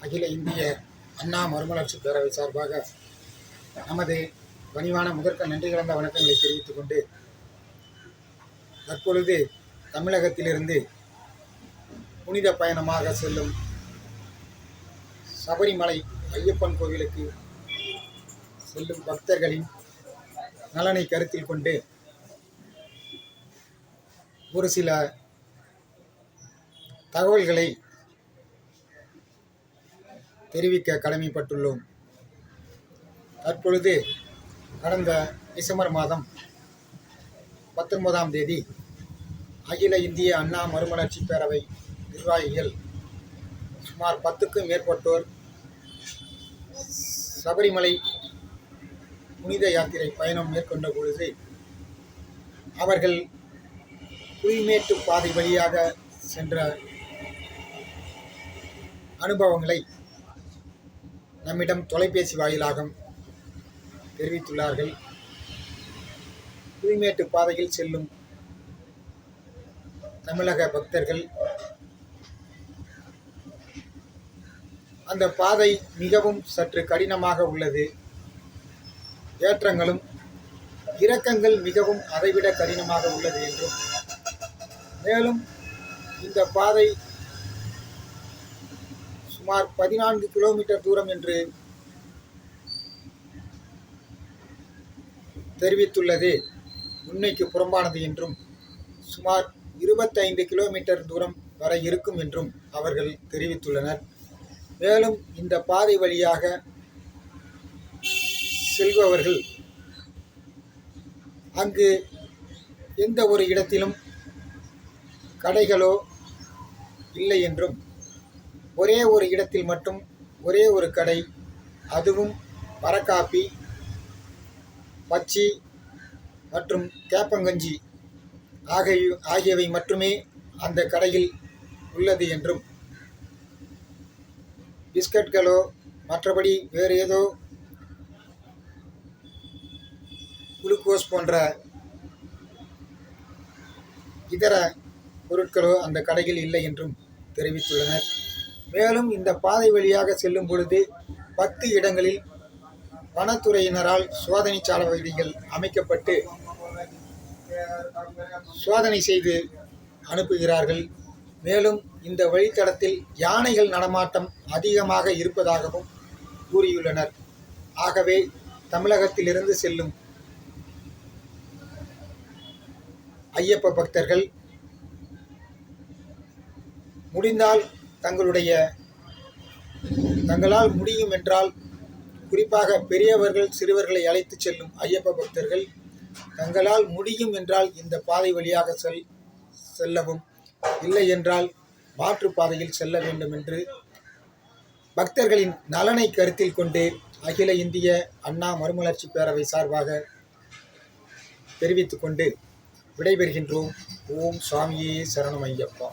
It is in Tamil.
அகில இந்திய அண்ணா மறுமலர்ச்சி பேரவை சார்பாக நமது பணிவான முதற்க நன்றி கலந்த வணக்கங்களை தெரிவித்துக் கொண்டு, தற்பொழுது தமிழகத்திலிருந்து புனித பயணமாக செல்லும் சபரிமலை ஐயப்பன் கோவிலுக்கு செல்லும் பக்தர்களின் நலனை கருத்தில் கொண்டு ஒரு சில தகவல்களை தெரிவிக்க கடமைப்பட்டுள்ளோம். தற்பொழுது கடந்த டிசம்பர் மாதம் 19ஆம் தேதி அகில இந்திய அண்ணா மறுமலர்ச்சி பேரவை நிர்வாகிகள் சுமார் 10க்கும் மேற்பட்டோர் சபரிமலை புனித யாத்திரை பயணம் மேற்கொண்ட பொழுது அவர்கள் புலிமேட்டு பாதை வழியாக சென்ற அனுபவங்களை நம்மிடம் தொலைபேசி வாயிலாக தெரிவித்துள்ளார்கள். புலிமேட்டு பாதையில் செல்லும் தமிழக பக்தர்கள் அந்த பாதை மிகவும் சற்று கடினமாக உள்ளது. ஏற்றங்களும் இறக்கங்கள் மிகவும் அதைவிட கடினமாக உள்ளது என்றும், மேலும் இந்த பாதை சுமார் 14 கிலோமீட்டர் தூரம் என்று தெரிவித்துள்ளது உண்மைக்கு புறம்பானது என்றும், சுமார் 25 கிலோமீட்டர் தூரம் வரை இருக்கும் என்றும் அவர்கள் தெரிவித்துள்ளனர். மேலும் இந்த பாதை வழியாக செல்பவர்கள் அங்கு எந்த ஒரு இடத்திலும் கடைகளோ இல்லை என்றும், ஒரே ஒரு இடத்தில் மட்டும் ஒரே ஒரு கடை, அதுவும் வரக்காப்பி, பச்சி மற்றும் கேப்பங்கஞ்சி ஆகியவை மட்டுமே அந்த கடையில் உள்ளது என்றும், பிஸ்கட்களோ மற்றபடி வேறு ஏதோ குளுக்கோஸ் போன்ற இதர பொருட்களோ அந்த கடையில் இல்லை என்றும் தெரிவித்துள்ளனர். மேலும் இந்த பாதை வழியாக செல்லும் பொழுது 10 இடங்களில் வனத்துறையினரால் சோதனை சாவடிகள் அமைக்கப்பட்டு சோதனை செய்து அனுப்புகிறார்கள். மேலும் இந்த வழித்தடத்தில் யானைகள் நடமாட்டம் அதிகமாக இருப்பதாகவும் கூறியுள்ளனர். ஆகவே தமிழகத்திலிருந்து செல்லும் ஐயப்ப பக்தர்கள் முடிந்தால் தங்களால் முடியும் என்றால், குறிப்பாக பெரியவர்கள் சிறுவர்களை அழைத்து செல்லும் ஐயப்ப பக்தர்கள் தங்களால் முடியும் என்றால் இந்த பாதை வழியாக செல்லவும், இல்லை என்றால் மாற்றுப்பாதையில் செல்ல வேண்டும் என்று பக்தர்களின் நலனை கருத்தில் கொண்டு அகில இந்திய அண்ணா மறுமலர்ச்சி பேரவை சார்பாக தெரிவித்துக் கொண்டு விடைபெறுகின்றோம். ஓம் சுவாமியே சரணம் ஐயப்பா.